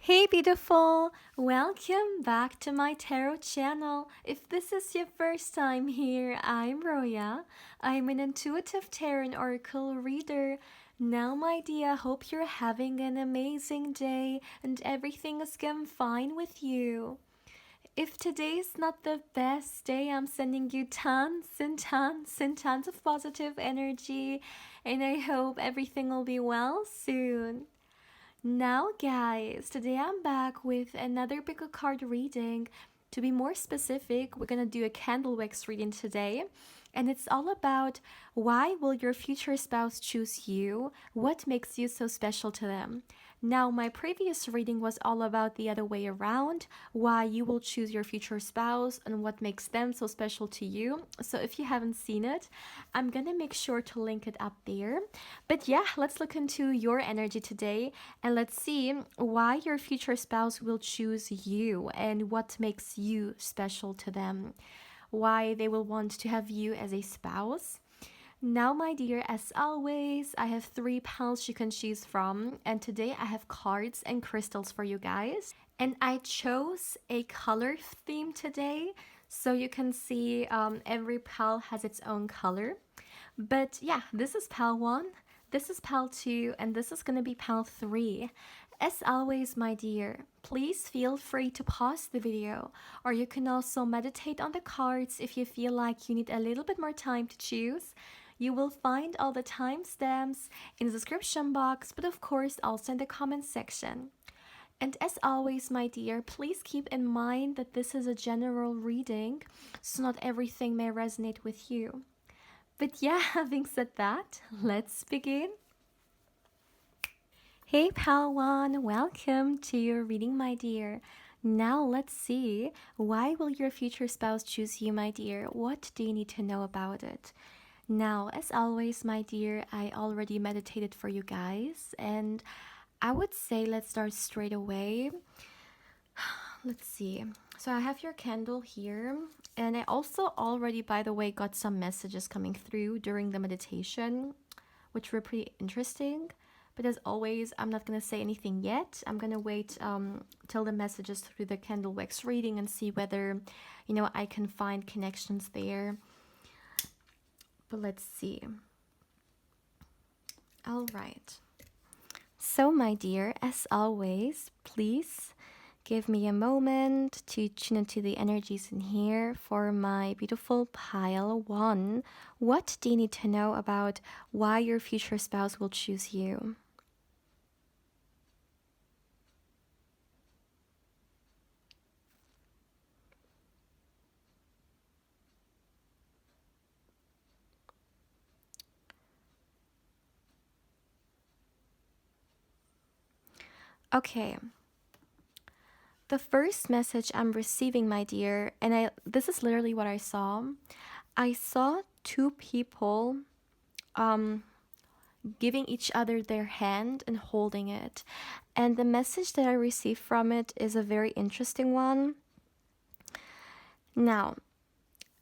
Hey beautiful! Welcome back to my tarot channel. If this is your first time here, I'm Roya. I'm an intuitive tarot and oracle reader. Now, my dear, hope you're having an amazing day and everything is going fine with you. If today's not the best day, I'm sending you tons and tons and tons of positive energy, and I hope everything will be well soon. Now, guys, today I'm back with another pick a card reading. To be more specific, we're gonna do a candle wax reading today, and it's all about why will your future spouse choose you? What makes you so special to them? Now, my previous reading was all about the other way around, why you will choose your future spouse and what makes them so special to you. So, if you haven't seen it, I'm gonna make sure to link it up there. But yeah, let's look into your energy today and let's see why your future spouse will choose you and what makes you special to them. Why they will want to have you as a spouse. Now, my dear, as always, I have three pals you can choose from, and today I have cards and crystals for you guys. And I chose a color theme today, so you can see every pal has its own color. But yeah, this is pal 1, this is pal 2, and this is gonna be pal 3. As always, my dear, please feel free to pause the video, or you can also meditate on the cards if you feel like you need a little bit more time to choose. You will find all the timestamps in the description box, but of course also in the comment section. And as always, my dear, please keep in mind that this is a general reading, so not everything may resonate with you. But yeah, having said that, let's begin. Hey Palwan, welcome to your reading, my dear. Now let's see, why will your future spouse choose you, my dear? What do you need to know about it? Now, as always, my dear, I already meditated for you guys, and I would say let's start straight away. Let's see. So I have your candle here, and I also already, by the way, got some messages coming through during the meditation, which were pretty interesting. But as always, I'm not going to say anything yet. I'm going to wait till the messages through the candle wax reading and see whether, I can find connections there. But let's see. All right. So, my dear, as always, please give me a moment to tune into the energies in here for my beautiful pile 1. What do you need to know about why your future spouse will choose you? Okay. The first message I'm receiving, my dear, and this is literally what I saw. I saw two people giving each other their hand and holding it. And the message that I received from it is a very interesting one. Now,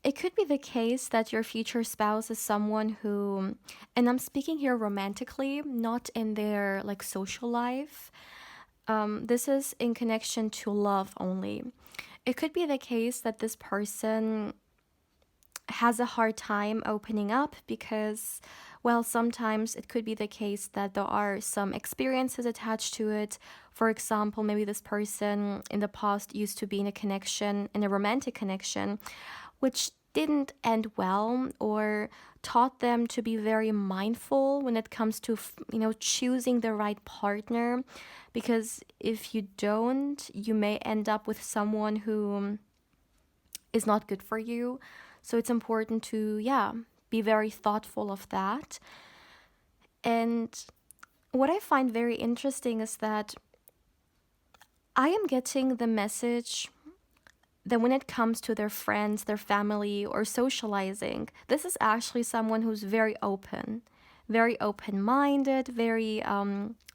it could be the case that your future spouse is someone who, and I'm speaking here romantically, not in their like social life. This is in connection to love only. It could be the case that this person has a hard time opening up because, well, sometimes it could be the case that there are some experiences attached to it. For example, maybe this person in the past used to be in a connection, in a romantic connection, which didn't end well, or taught them to be very mindful when it comes to choosing the right partner, because if you don't, you may end up with someone who is not good for you. So it's important to be very thoughtful of that. And what I find very interesting is that I am getting the message that when it comes to their friends, their family, or socializing, this is actually someone who's very open-minded, very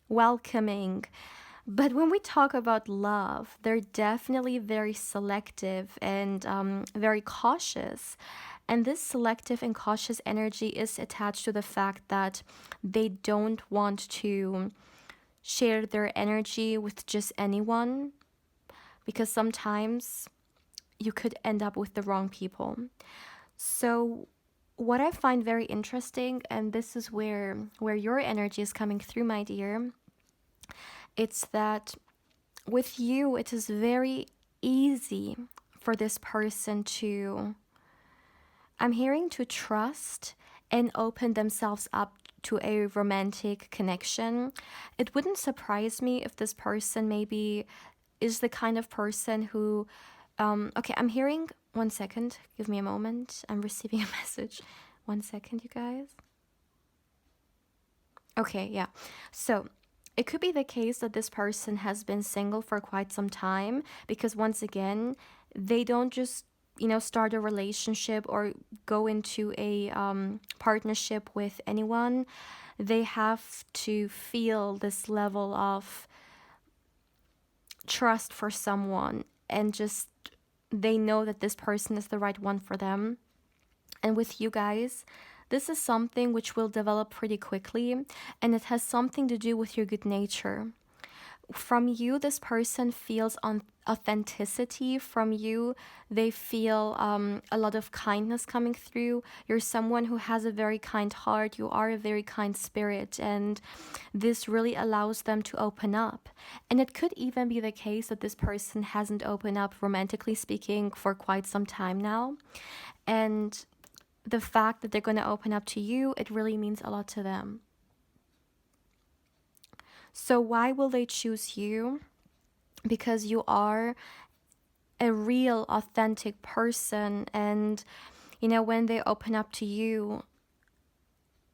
welcoming. But when we talk about love, they're definitely very selective and very cautious. And this selective and cautious energy is attached to the fact that they don't want to share their energy with just anyone, because sometimes you could end up with the wrong people. So what I find very interesting, and this is where your energy is coming through, my dear, it's that with you it is very easy for this person to, I'm hearing, to trust and open themselves up to a romantic connection. It wouldn't surprise me if this person maybe is the kind of person who, okay, I'm hearing, one second, give me a moment. I'm receiving a message. One second, you guys. Okay, yeah. So it could be the case that this person has been single for quite some time, because once again, they don't just, start a relationship or go into a partnership with anyone. They have to feel this level of trust for someone, and just they know that this person is the right one for them. And with you guys, this is something which will develop pretty quickly, and it has something to do with your good nature. From you, this person feels on authenticity. From you, they feel a lot of kindness coming through. You're someone who has a very kind heart. You are a very kind spirit, and this really allows them to open up. And it could even be the case that this person hasn't opened up, romantically speaking, for quite some time now. And the fact that they're going to open up to you, it really means a lot to them. So why will they choose you? Because you are a real, authentic person. And, when they open up to you,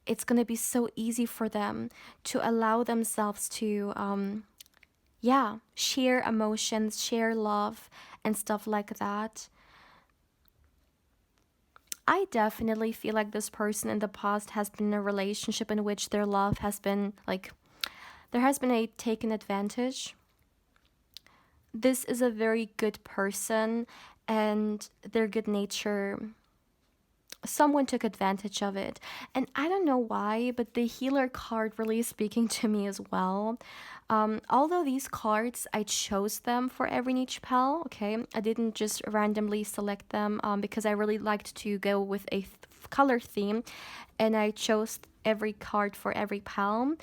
it's going to be so easy for them to allow themselves to, share emotions, share love, and stuff like that. I definitely feel like this person in the past has been in a relationship in which their love has been like, there has been a taken advantage. This is a very good person, and their good nature, someone took advantage of it. And I don't know why, but the healer card really is speaking to me as well. Although these cards, I chose them for every niche pal, okay? I didn't just randomly select them because I really liked to go with a color theme, and I chose every card for every pal.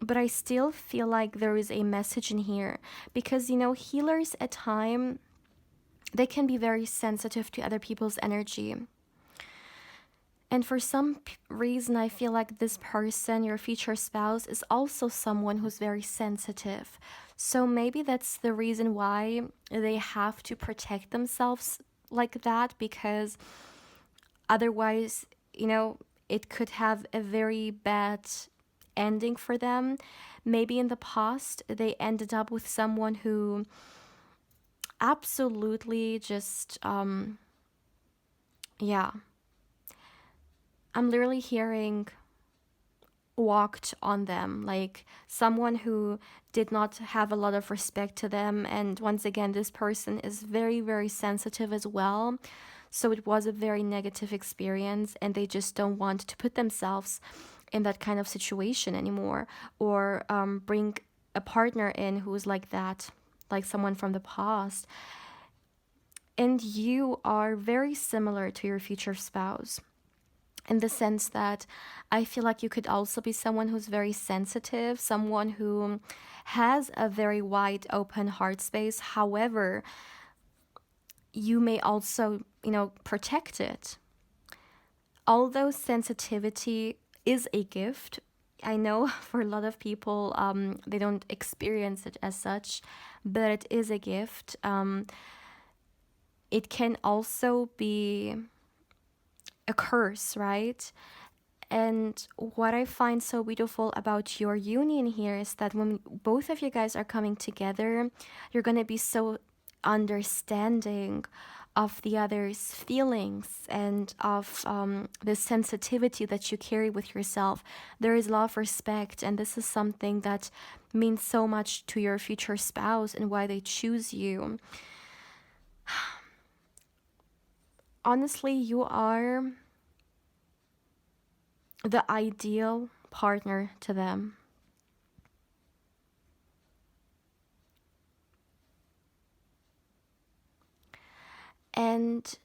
But I still feel like there is a message in here, because, healers at time, they can be very sensitive to other people's energy. And for some reason, I feel like this person, your future spouse, is also someone who's very sensitive. So maybe that's the reason why they have to protect themselves like that, because otherwise, it could have a very bad ending for them. Maybe in the past, they ended up with someone who absolutely just, yeah. I'm literally hearing walked on them, like someone who did not have a lot of respect to them. And once again, this person is very, very sensitive as well. So it was a very negative experience, and they just don't want to put themselves in that kind of situation anymore, or bring a partner in who's like that, like someone from the past. And you are very similar to your future spouse, in the sense that I feel like you could also be someone who's very sensitive, someone who has a very wide open heart space. However, you may also, protect it. Although sensitivity is a gift, I know for a lot of people, they don't experience it as such, but it is a gift. It can also be a curse, right? And what I find so beautiful about your union here is that when both of you guys are coming together, you're going to be so understanding of the other's feelings, and of the sensitivity that you carry with yourself. There is love, respect, and this is something that means so much to your future spouse and why they choose you. Honestly, you are the ideal partner to them. And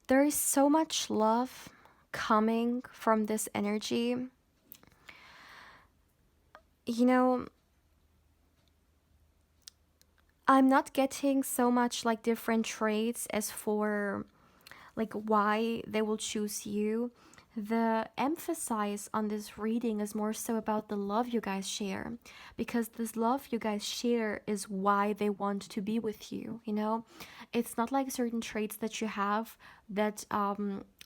there is so much love coming from this energy. You know, I'm not getting so much like different traits as for like why they will choose you. The emphasis on this reading is more so about the love you guys share, because this love you guys share is why they want to be with you, you know? It's not like certain traits that you have that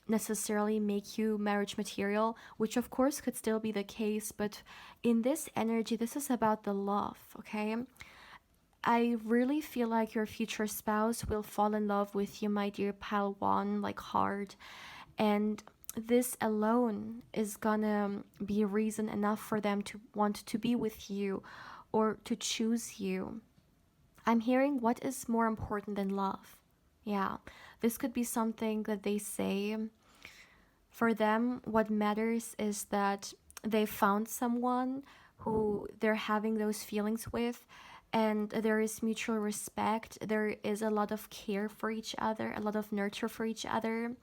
necessarily make you marriage material, which of course could still be the case, but in this energy, this is about the love, okay? I really feel like your future spouse will fall in love with you, my dear pile one, like hard. And this alone is gonna be reason enough for them to want to be with you or to choose you. I'm hearing what is more important than love. Yeah, this could be something that they say. For them, what matters is that they found someone who they're having those feelings with, and there is mutual respect. There is a lot of care for each other, a lot of nurture for each other.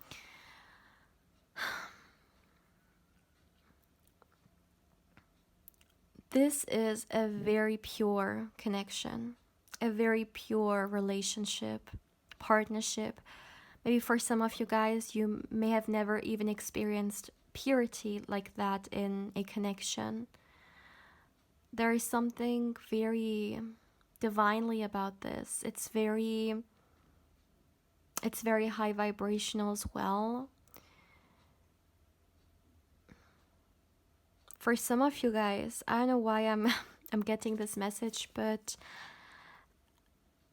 This is a very pure connection, a very pure relationship, partnership. Maybe for some of you guys, you may have never even experienced purity like that in a connection. There is something very divinely about this. It's very high vibrational as well. For some of you guys, I don't know why I'm I'm getting this message, but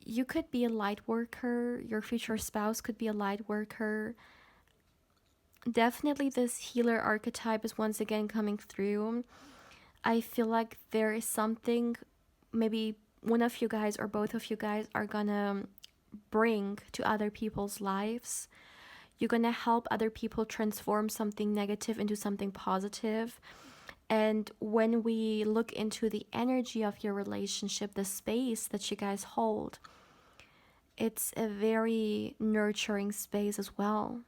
you could be a light worker, your future spouse could be a light worker. Definitely this healer archetype is once again coming through. I feel like there is something, maybe one of you guys or both of you guys are gonna bring to other people's lives. You're gonna help other people transform something negative into something positive. And when we look into the energy of your relationship, the space that you guys hold, it's a very nurturing space as well.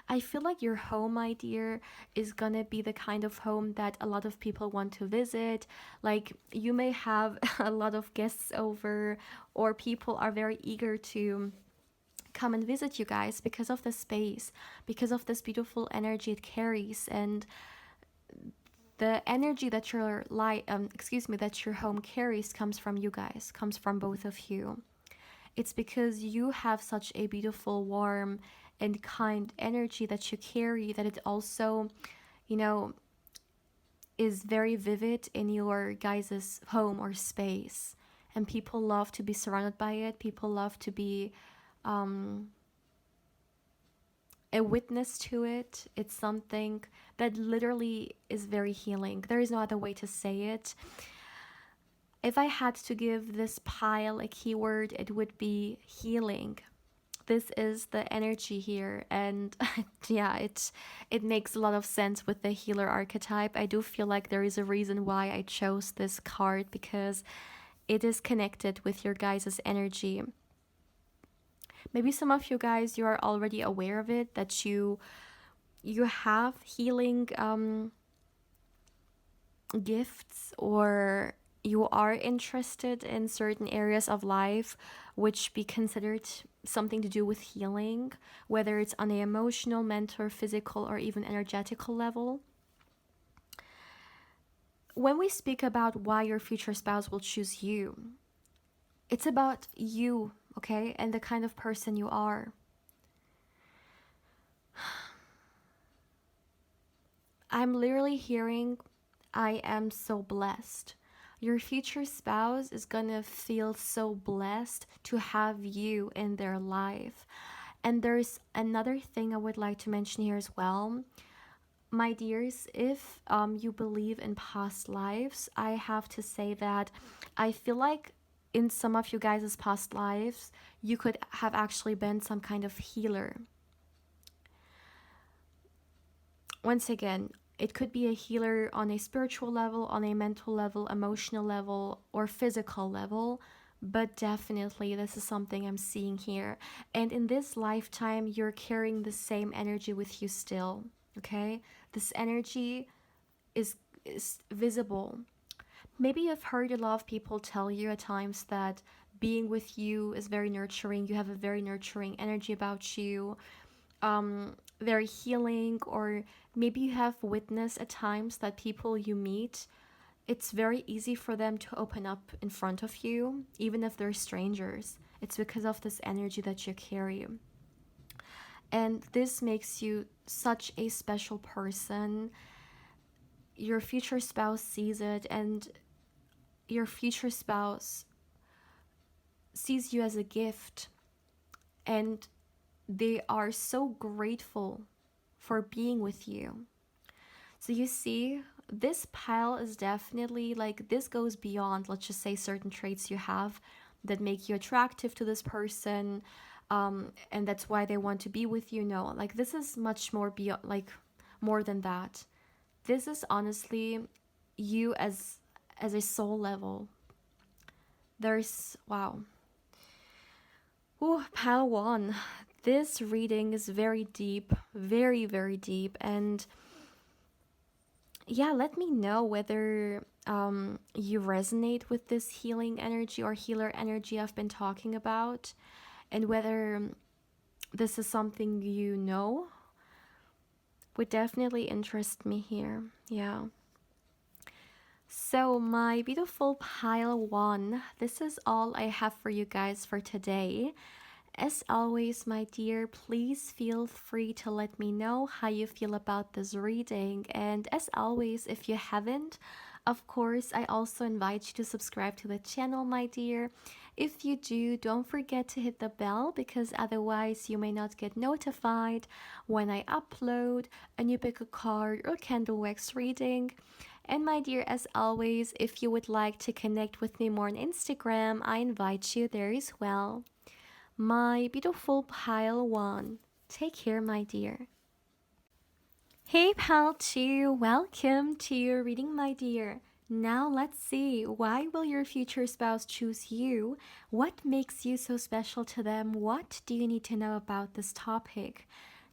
I feel like your home, my dear, is gonna be the kind of home that a lot of people want to visit. Like, you may have a lot of guests over, or people are very eager to come and visit you guys because of the space, because of this beautiful energy it carries, and the energy that that your home carries comes from you guys, comes from both of you. It's because you have such a beautiful, warm, and kind energy that you carry that it also, you know, is very vivid in your guys' home or space. And people love to be surrounded by it. People love to be um, a witness to it. It's something that literally is very healing. There is no other way to say it. If I had to give this pile a keyword, it would be healing. This is the energy here, and yeah, it makes a lot of sense with the healer archetype. I do feel like there is a reason why I chose this card, because it is connected with your guys' energy. Maybe some of you guys, you are already aware of it, that you have healing gifts, or you are interested in certain areas of life which be considered something to do with healing, whether it's on a emotional, mental, physical, or even energetical level. When we speak about why your future spouse will choose you, it's about you, okay, and the kind of person you are. I'm literally hearing, I am so blessed. Your future spouse is gonna feel so blessed to have you in their life. And there's another thing I would like to mention here as well. My dears, if you believe in past lives, I have to say that I feel like in some of you guys' past lives, you could have actually been some kind of healer. Once again, it could be a healer on a spiritual level, on a mental level, emotional level, or physical level. But definitely, this is something I'm seeing here. And in this lifetime, you're carrying the same energy with you still. Okay? This energy is is visible. Maybe you've heard a lot of people tell you at times that being with you is very nurturing. You have a very nurturing energy about you, very healing, or maybe you have witnessed at times that people you meet, it's very easy for them to open up in front of you, even if they're strangers. It's because of this energy that you carry. And this makes you such a special person. Your future spouse sees it, and your future spouse sees you as a gift. And they are so grateful for being with you. So you see, this pile is definitely like this goes beyond, let's just say, certain traits you have that make you attractive to this person, and that's why they want to be with you. No, like this is much more beyond, like more than that. This is honestly you as a soul level. There's wow. Ooh, pile one. This reading is very deep, very, very deep, and yeah, let me know whether you resonate with this healing energy or healer energy I've been talking about, and whether this is something you know would definitely interest me here. Yeah. So, my beautiful pile one, this is all I have for you guys for today. As always, my dear, please feel free to let me know how you feel about this reading. And as always, if you haven't, of course, I also invite you to subscribe to the channel, my dear. If you do, don't forget to hit the bell because otherwise you may not get notified when I upload a new pick a card or candle wax reading. And my dear, as always, if you would like to connect with me more on Instagram, I invite you there as well. My beautiful pile one. Take care, my dear. Hey, pal 2, welcome to your reading, my dear. Now let's see, why will your future spouse choose you? What makes you so special to them? What do you need to know about this topic?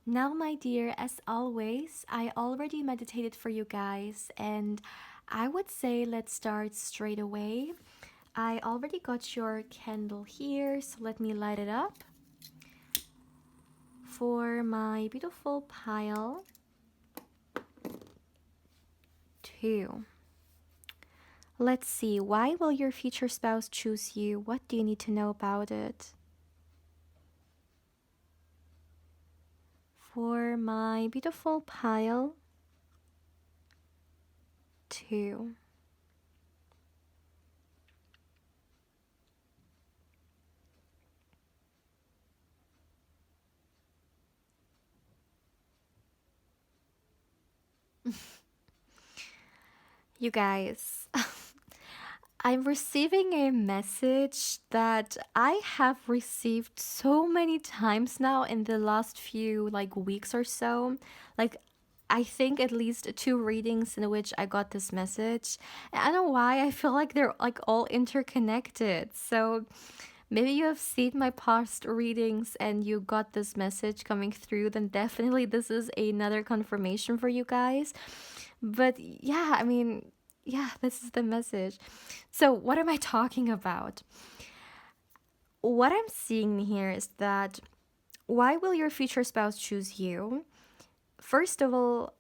Now, my dear, as always, I already meditated for you guys, and I would say let's start straight away. I already got your candle here, so let me light it up. For my beautiful pile 2. Let's see, why will your future spouse choose you? What do you need to know about it? For my beautiful pile 2. You guys, I'm receiving a message that I have received so many times now in the last few like weeks or so. Like I think at least 2 readings in which I got this message. And I don't know why I feel like they're like all interconnected. So maybe you have seen my past readings and you got this message coming through, then definitely this is another confirmation for you guys. But yeah, I mean, yeah, this is the message. So, what am I talking about? What I'm seeing here is that why will your future spouse choose you? First of all,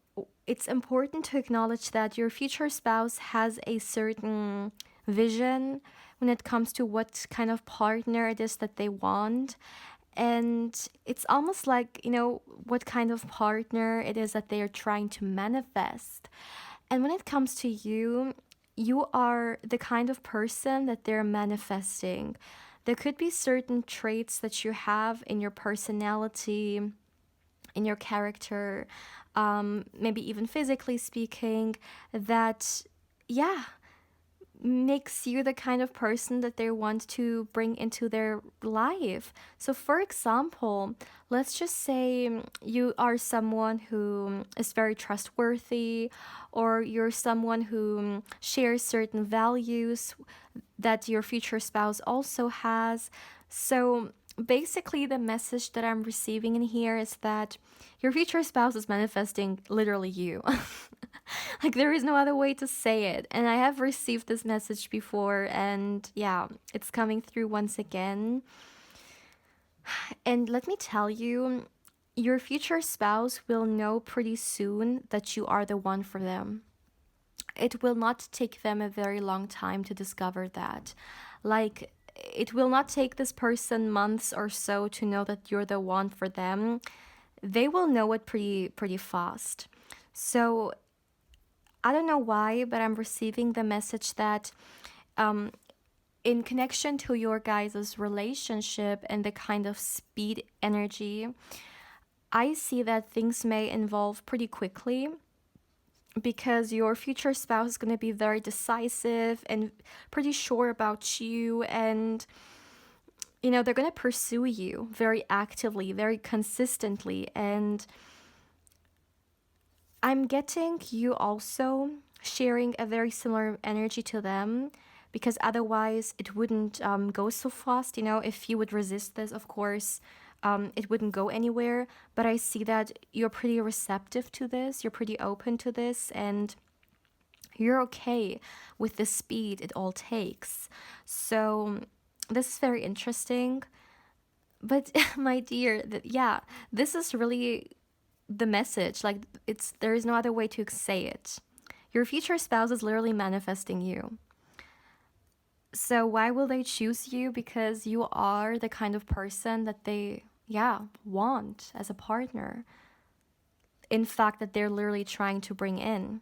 it's important to acknowledge that your future spouse has a certain vision when it comes to what kind of partner it is that they want. And it's almost like, what kind of partner it is that they are trying to manifest. And when it comes to you, you are the kind of person that they're manifesting. There could be certain traits that you have in your personality, in your character, maybe even physically speaking, that, yeah, makes you the kind of person that they want to bring into their life. So, for example, let's just say you are someone who is very trustworthy, or you're someone who shares certain values that your future spouse also has. So, basically, the message that I'm receiving in here is that your future spouse is manifesting literally you. Like, there is no other way to say it. And I have received this message before, and yeah, it's coming through once again. And let me tell you, your future spouse will know pretty soon that you are the one for them. It will not take them a very long time to discover that. Like, it will not take this person months or so to know that you're the one for them. They will know it pretty fast. So I don't know why, but I'm receiving the message that um, in connection to your guys' relationship and the kind of speed energy, I see that things may evolve pretty quickly because your future spouse is going to be very decisive and pretty sure about you, and they're going to pursue you very actively, very consistently. And I'm getting you also sharing a very similar energy to them, because otherwise it wouldn't go so fast. If you would resist this, of course, it wouldn't go anywhere. But I see that you're pretty receptive to this, you're pretty open to this, and you're okay with the speed it all takes. So this is very interesting. But my dear, yeah, this is really the message. Like, there is no other way to say it. Your future spouse is literally manifesting you. So why will they choose you? Because you are the kind of person that they, yeah, want as a partner. In fact, that they're literally trying to bring in.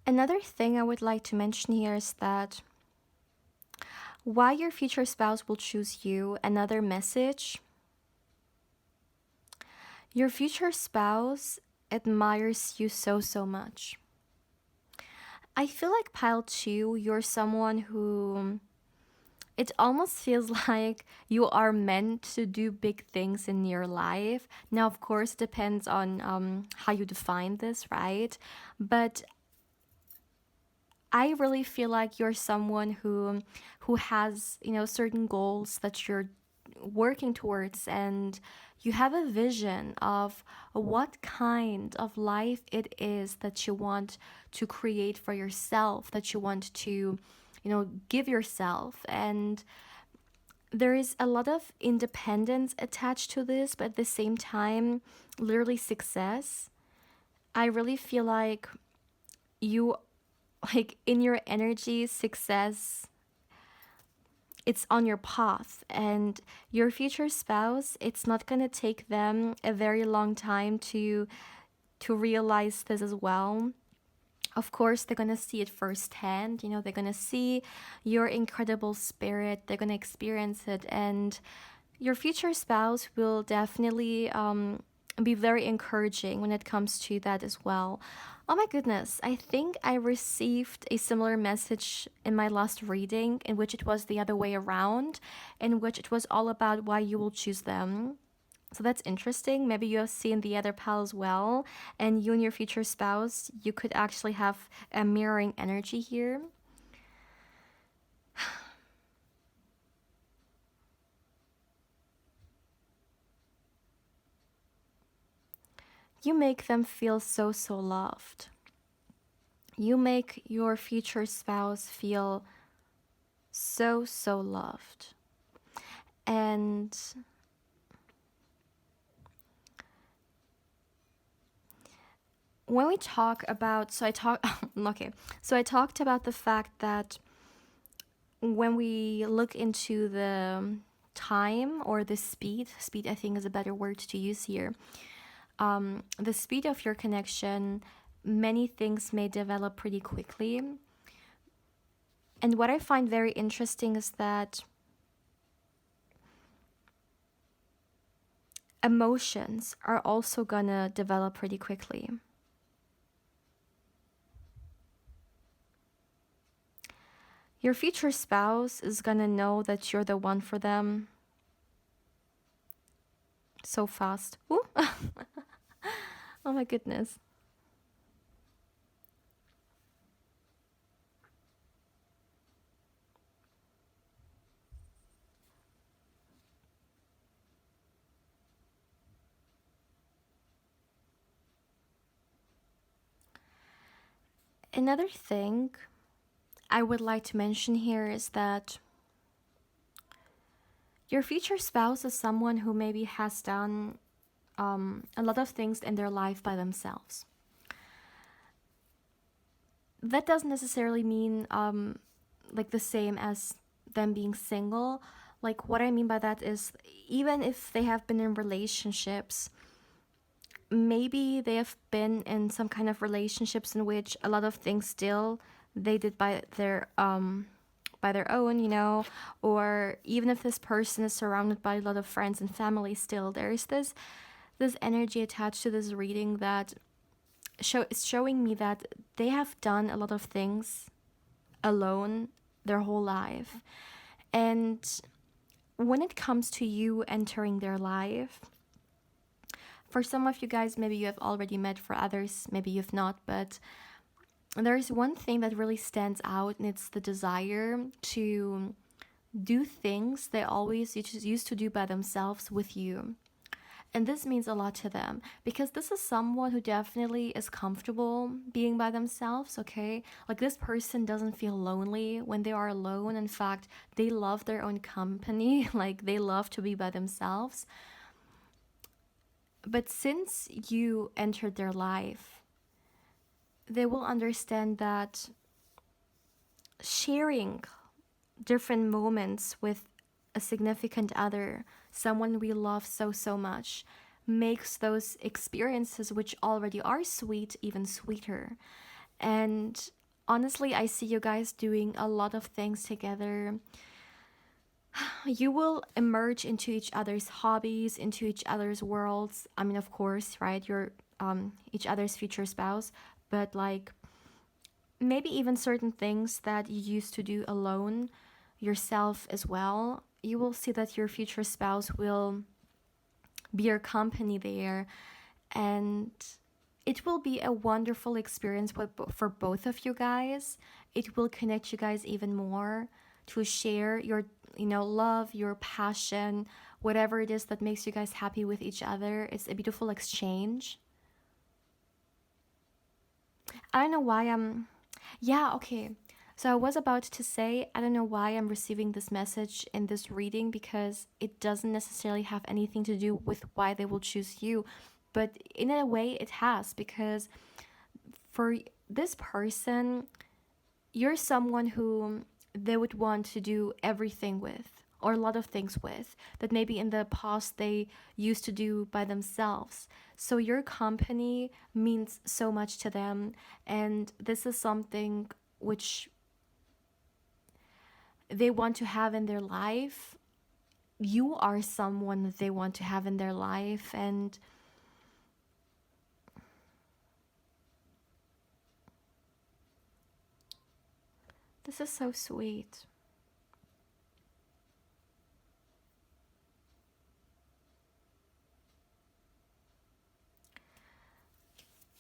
Another thing I would like to mention here is that why your future spouse will choose you. Another message: your future spouse admires you so much. I feel like pile 2, you're someone who it almost feels like you are meant to do big things in your life. Now, of course, it depends on how you define this, right? But I really feel like you're someone who has, certain goals that you're working towards, and you have a vision of what kind of life it is that you want to create for yourself, that you want to, give yourself. And there is a lot of independence attached to this, but at the same time, literally success. I really feel like you, like, in your energy, success, it's on your path. And your future spouse, it's not going to take them a very long time to realize this as well. Of course, they're going to see it firsthand. They're going to see your incredible spirit, they're going to experience it. And your future spouse will definitely be very encouraging when it comes to that as well. Oh my goodness, I think I received a similar message in my last reading, in which it was the other way around, in which it was all about why you will choose them. So that's interesting. Maybe you have seen the other pal as well, and you and your future spouse, you could actually have a mirroring energy here. You make them feel so loved. You make your future spouse feel so loved. And when we talk about, okay, so I talked about the fact that when we look into the time, or the speed I think is a better word to use here, the speed of your connection, many things may develop pretty quickly. And what I find very interesting is that emotions are also gonna develop pretty quickly. Your future spouse is gonna know that you're the one for them so fast. Ooh. Oh my goodness. Another thing I would like to mention here is that your future spouse is someone who maybe has done a lot of things in their life by themselves. That doesn't necessarily mean like the same as them being single. Like, what I mean by that is, even if they have been in relationships, maybe they have been in some kind of relationships in which a lot of things still they did by their own, or even if this person is surrounded by a lot of friends and family, still there is this energy attached to this reading that is showing me that they have done a lot of things alone their whole life. And when it comes to you entering their life, for some of you guys, maybe you have already met, for others, maybe you've not, but there's one thing that really stands out, and it's the desire to do things they always used to do by themselves with you. And this means a lot to them because this is someone who definitely is comfortable being by themselves, okay? Like, this person doesn't feel lonely when they are alone. In fact, they love their own company, like, they love to be by themselves. But since you entered their life, they will understand that sharing different moments with a significant other, someone we love so, so much, makes those experiences, which already are sweet, even sweeter. And honestly, I see you guys doing a lot of things together. You will emerge into each other's hobbies, into each other's worlds. I mean, of course, right? You're each other's future spouse, but like, maybe even certain things that you used to do alone yourself as well. You will see that your future spouse will be your company there, and it will be a wonderful experience for both of you guys. It will connect you guys even more to share your, love, your passion, whatever it is that makes you guys happy with each other. It's a beautiful exchange. I don't know why I'm. Yeah, okay. So I was about to say, I don't know why I'm receiving this message in this reading because it doesn't necessarily have anything to do with why they will choose you. But in a way, it has, because for this person, you're someone who they would want to do everything with, or a lot of things with, that maybe in the past they used to do by themselves. So your company means so much to them, and this is something which they want to have in their life. You are someone that they want to have in their life, and this is so sweet.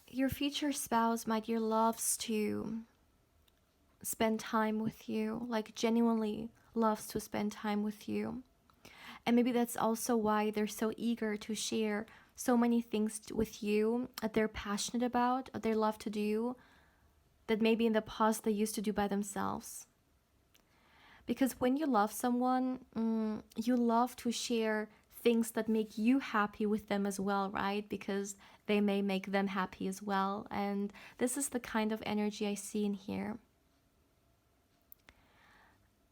Your future spouse, my dear, loves to spend time with you, like genuinely loves to spend time with you. And maybe that's also why they're so eager to share so many things with you that they're passionate about, that they love to do, that maybe in the past they used to do by themselves. Because when you love someone, you love to share things that make you happy with them as well, right? Because they may make them happy as well. And this is the kind of energy I see in here.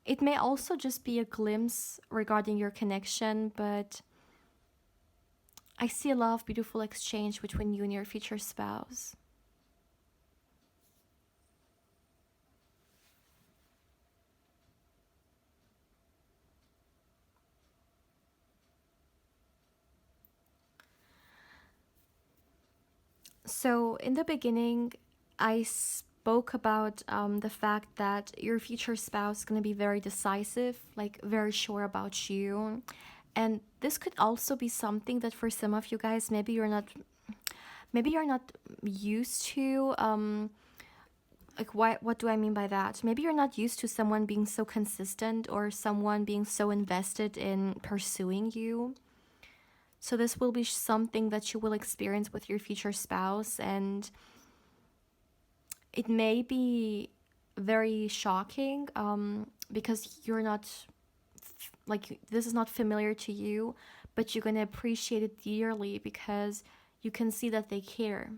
It may also just be a glimpse regarding your connection, but I see a lot of beautiful exchange between you and your future spouse. 。 . 。 . 。 . 。 . . 。 . . 。 . . . . 。 . . . . 。 . . . . . . . . . . . 。 . . 。 . . 。 . 。 . 。 . . . 。 . . . So, in the beginning, I spoke about the fact that your future spouse is going to be very decisive, like very sure about you. And this could also be something that for some of you guys, maybe you're not used to. Like, what do I mean by that? Maybe you're not used to someone being so consistent or someone being so invested in pursuing you. So this will be something that you will experience with your future spouse, and it may be very shocking, because you're not like, this is not familiar to you, but you're going to appreciate it dearly because you can see that they care.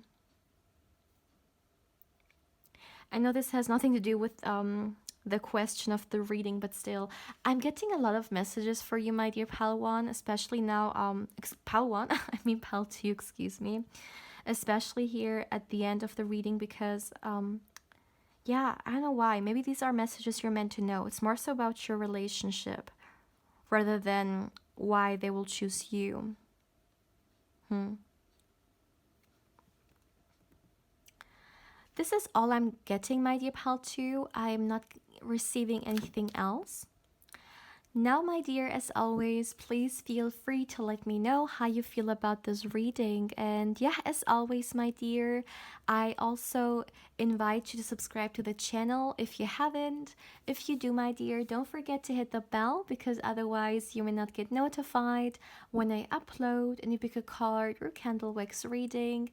I know this has nothing to do with the question of the reading, but still, I'm getting a lot of messages for you, my dear Pal 1, especially now. Pal 1, I mean Pal 2, excuse me, especially here at the end of the reading because yeah, I don't know why. Maybe these are messages you're meant to know. It's more so about your relationship rather than why they will choose you. This is all I'm getting, my dear Pal 2. I'm not receiving anything else. Now, my dear, as always, please feel free to let me know how you feel about this reading. And yeah, as always, my dear, I also invite you to subscribe to the channel if you haven't. If you do, my dear, don't forget to hit the bell because otherwise you may not get notified when I upload and you pick a card or candle wax reading.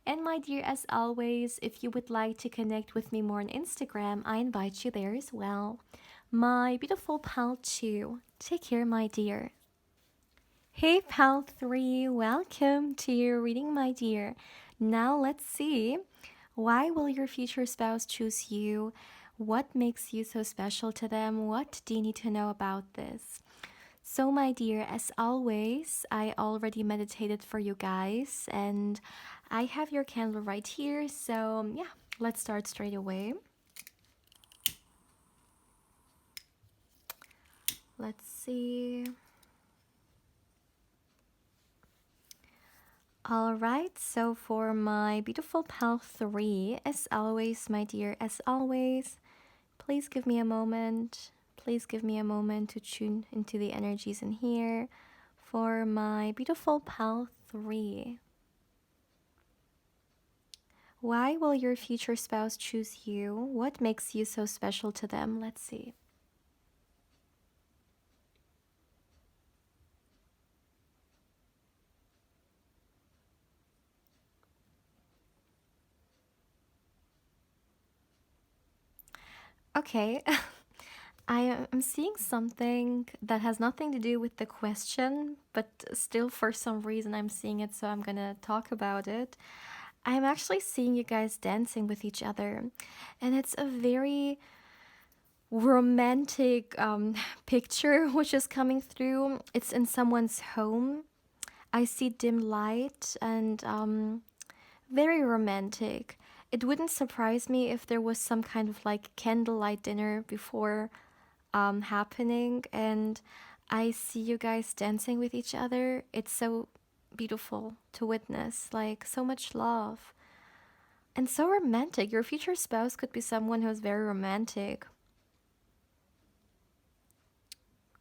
And my dear, as always, if you would like to connect with me more on Instagram, I invite you there as well. My beautiful Pal 2, take care, my dear. Hey, Pal 3, welcome to your reading, my dear. Now let's see. Why will your future spouse choose you? What makes you so special to them? What do you need to know about this? So, my dear, as always, I already meditated for you guys, and I have your candle right here. So, yeah, let's start straight away. Let's see. All right, so for my beautiful Pal 3, as always, my dear, as always, please give me a moment. Please give me a moment to tune into the energies in here for my beautiful Pal 3. Why will your future spouse choose you? What makes you so special to them? Let's see. Okay, I am seeing something that has nothing to do with the question, but still for some reason I'm seeing it, so I'm gonna talk about it. I'm actually seeing you guys dancing with each other, and it's a very romantic picture which is coming through. It's in someone's home. I see dim light and very romantic. It wouldn't surprise me if there was some kind of like candlelight dinner before happening, and I see you guys dancing with each other. It's so beautiful to witness, like so much love and so romantic. Your future spouse could be someone who's very romantic.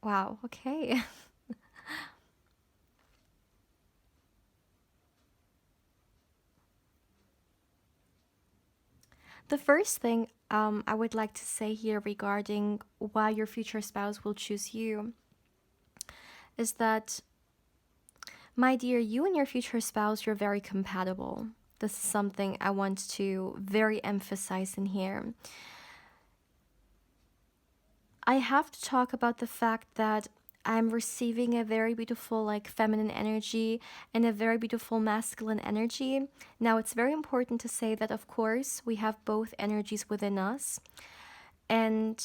Wow, okay. The first thing I would like to say here regarding why your future spouse will choose you is that, my dear, you and your future spouse, you're very compatible. This is something I want to very emphasize in here. I have to talk about the fact that I'm receiving a very beautiful, like, feminine energy and a very beautiful masculine energy. Now, it's very important to say that, of course, we have both energies within us. And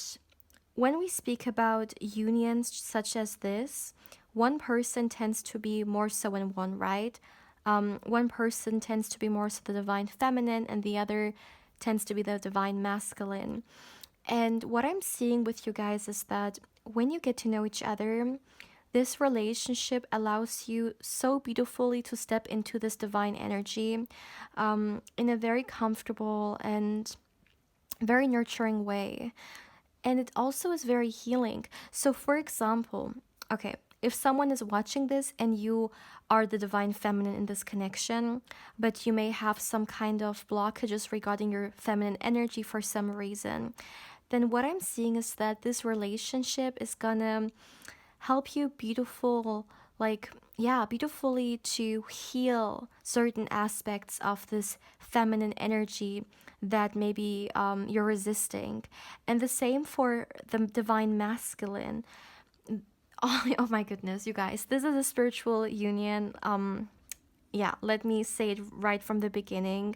when we speak about unions such as this, one person tends to be more so in one, right? One person tends to be more so the divine feminine, and the other tends to be the divine masculine. And what I'm seeing with you guys is that when you get to know each other, This relationship allows you so beautifully to step into this divine energy in a very comfortable and very nurturing way. And it also is very healing. So, for example, okay, if someone is watching this and you are the divine feminine in this connection, but you may have some kind of blockages regarding your feminine energy for some reason, then what I'm seeing is that this relationship is gonna help you beautifully to heal certain aspects of this feminine energy that maybe you're resisting. And the same for the divine masculine. Oh my goodness, you guys, this is a spiritual union. Yeah, let me say it right from the beginning.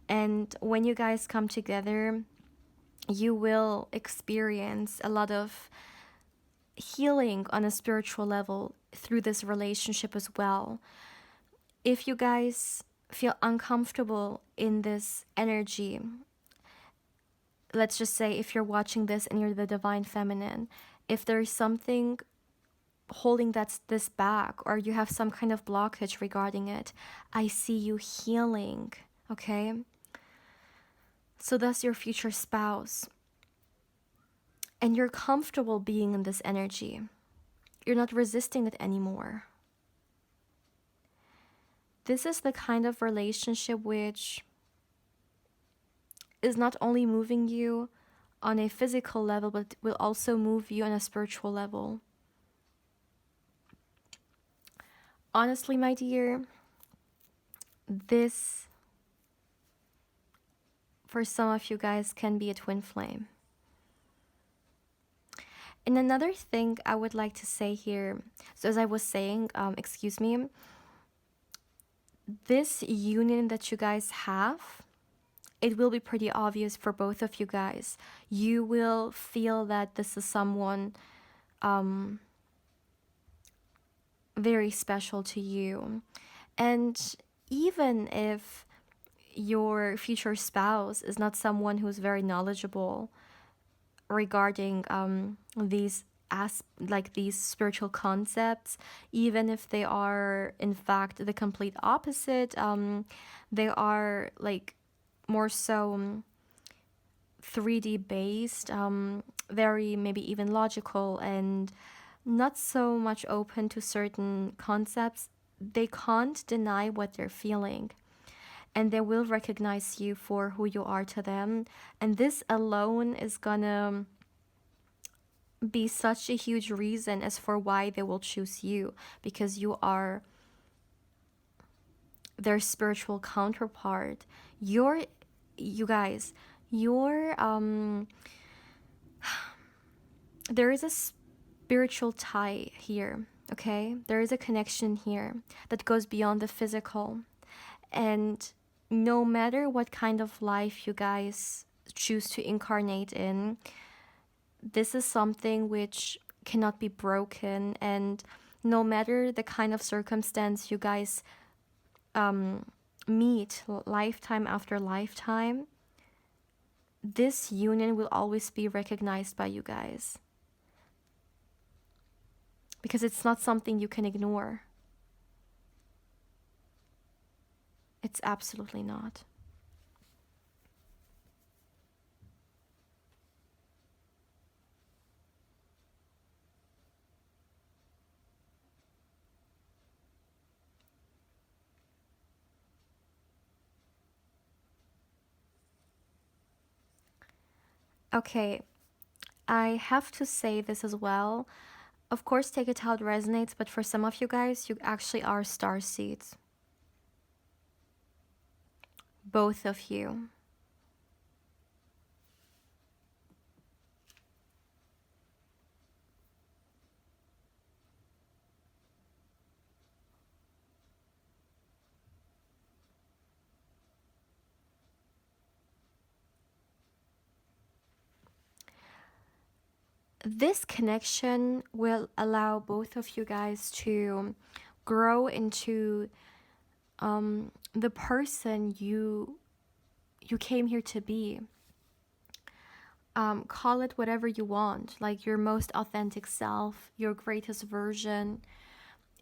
And when you guys come together, you will experience a lot of healing on a spiritual level through this relationship as well. If you guys feel uncomfortable in this energy, let's just say if you're watching this and you're the divine feminine, if there's something holding this back or you have some kind of blockage regarding it, I see you healing, okay? So that's your future spouse. And you're comfortable being in this energy. You're not resisting it anymore. This is the kind of relationship which is not only moving you on a physical level, but will also move you on a spiritual level. Honestly, my dear, this, for some of you guys, can be a twin flame. And another thing I would like to say here, so as I was saying, this union that you guys have, it will be pretty obvious for both of you guys. You will feel that this is someone very special to you. And even if your future spouse is not someone who's very knowledgeable regarding these spiritual concepts, even if they are in fact the complete opposite, they are like more so 3D based, very maybe even logical and not so much open to certain concepts, they can't deny what they're feeling. And they will recognize you for who you are to them. And this alone is gonna be such a huge reason as for why they will choose you, because you are their spiritual counterpart. You guys, your there is a spiritual tie here, okay? There is a connection here that goes beyond the physical. And no matter what kind of life you guys choose to incarnate in, this is something which cannot be broken. And no matter the kind of circumstance you guys meet lifetime after lifetime, this union will always be recognized by you guys. Because it's not something you can ignore. It's absolutely not. Okay, I have to say this as well. Of course, take it how it resonates, but for some of you guys, you actually are star seeds. Both of you. This connection will allow both of you guys to grow into the person you came here to be. call it whatever you want, like your most authentic self, your greatest version.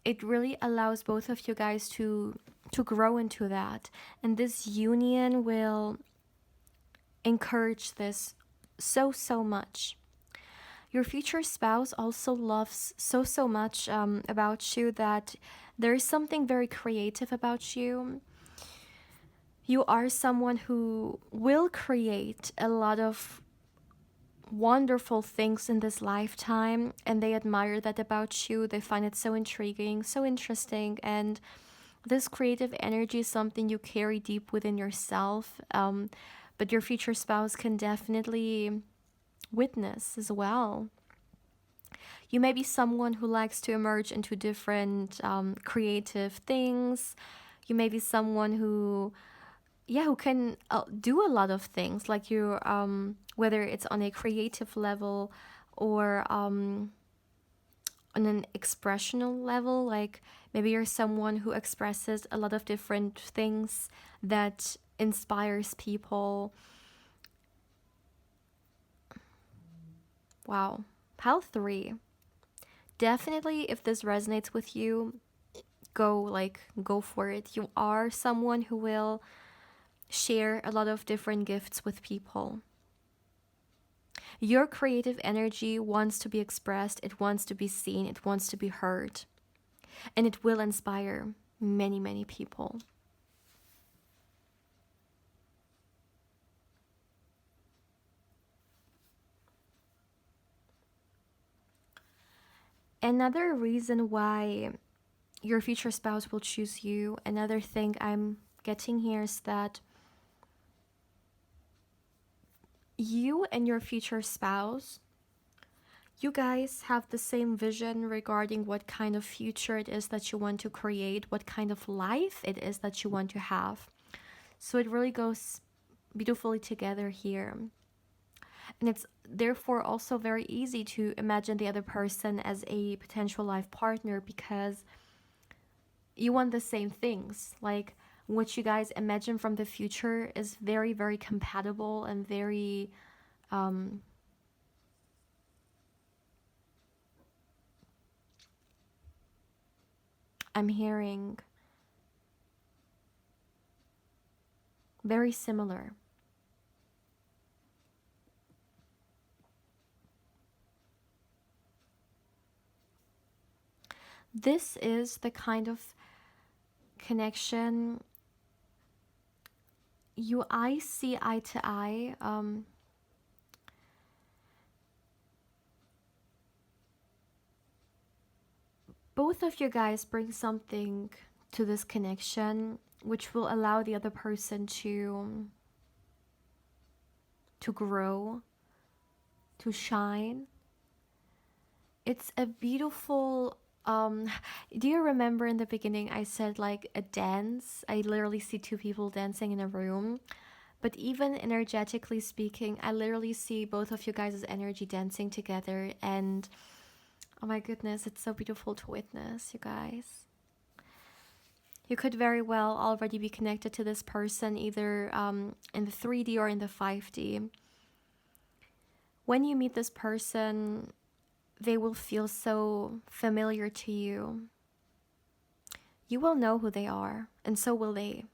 It really allows both of you guys to grow into that, and this union will encourage this so much. Your future spouse also loves so much about you that there is something very creative about you. You are someone who will create a lot of wonderful things in this lifetime, and they admire that about you. They find it so intriguing, so interesting, and this creative energy is something you carry deep within yourself. But your future spouse can definitely witness as well. You may be someone who likes to emerge into different creative things. You may be someone who, yeah, who can do a lot of things, like you, whether it's on a creative level or on an expressional level. Like maybe you're someone who expresses a lot of different things that inspires people. Wow. Pile 3. Definitely, if this resonates with you, go for it. You are someone who will share a lot of different gifts with people. Your creative energy wants to be expressed, it wants to be seen, it wants to be heard, and it will inspire many people. Another reason why your future spouse will choose you, another thing I'm getting here, is that you and your future spouse, you guys have the same vision regarding what kind of future it is that you want to create, what kind of life it is that you want to have. So it really goes beautifully together here. And it's therefore also very easy to imagine the other person as a potential life partner, because you want the same things. Like what you guys imagine from the future is very compatible and very I'm hearing very similar. This is the kind of connection you I see eye to eye. Both of you guys bring something to this connection which will allow the other person to grow, to shine. It's a beautiful do you remember in the beginning I said like a dance? I literally see two people dancing in a room. But even energetically speaking, I literally see both of you guys' energy dancing together, and oh my goodness, it's so beautiful to witness, you guys. You could very well already be connected to this person either in the 3D or in the 5D. When you meet this person, they will feel so familiar to you. You will know who they are, and so will they.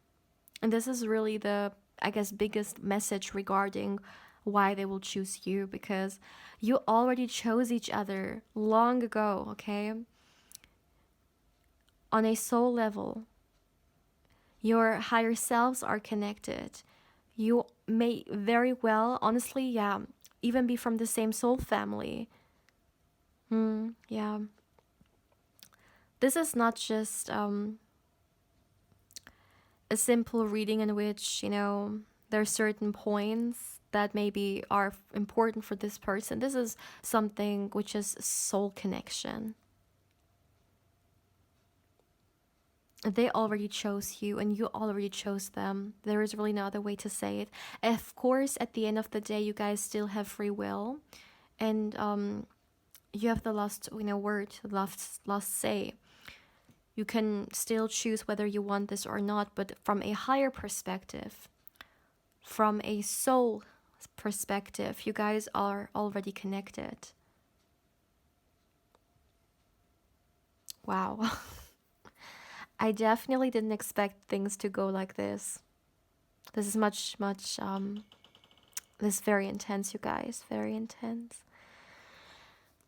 And this is really the, I guess, biggest message regarding why they will choose you, because you already chose each other long ago, okay? On a soul level, your higher selves are connected. You may very well, honestly, yeah, even be from the same soul family. Yeah. This is not just a simple reading in which, there are certain points that maybe are important for this person. This is something which is soul connection. They already chose you and you already chose them. There is really no other way to say it. Of course, at the end of the day, you guys still have free will, and you have the last, word, the last say. You can still choose whether you want this or not, but from a higher perspective, from a soul perspective. You guys are already connected. Wow. I definitely didn't expect things to go like this. This is this is very intense, you guys. Very intense.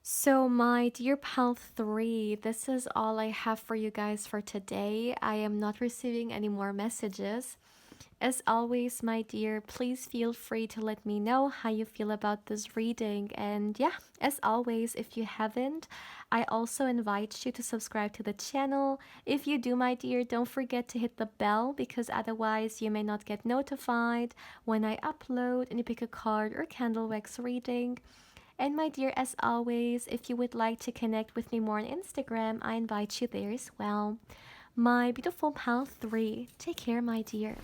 So, my dear pal 3, this is all I have for you guys for today. I am not receiving any more messages. As always, my dear, please feel free to let me know how you feel about this reading. And yeah, as always, if you haven't, I also invite you to subscribe to the channel. If you do, my dear, don't forget to hit the bell because otherwise you may not get notified when I upload any pick a card or candle wax reading. And my dear, as always, if you would like to connect with me more on Instagram, I invite you there as well. My beautiful pal 3, take care, my dear.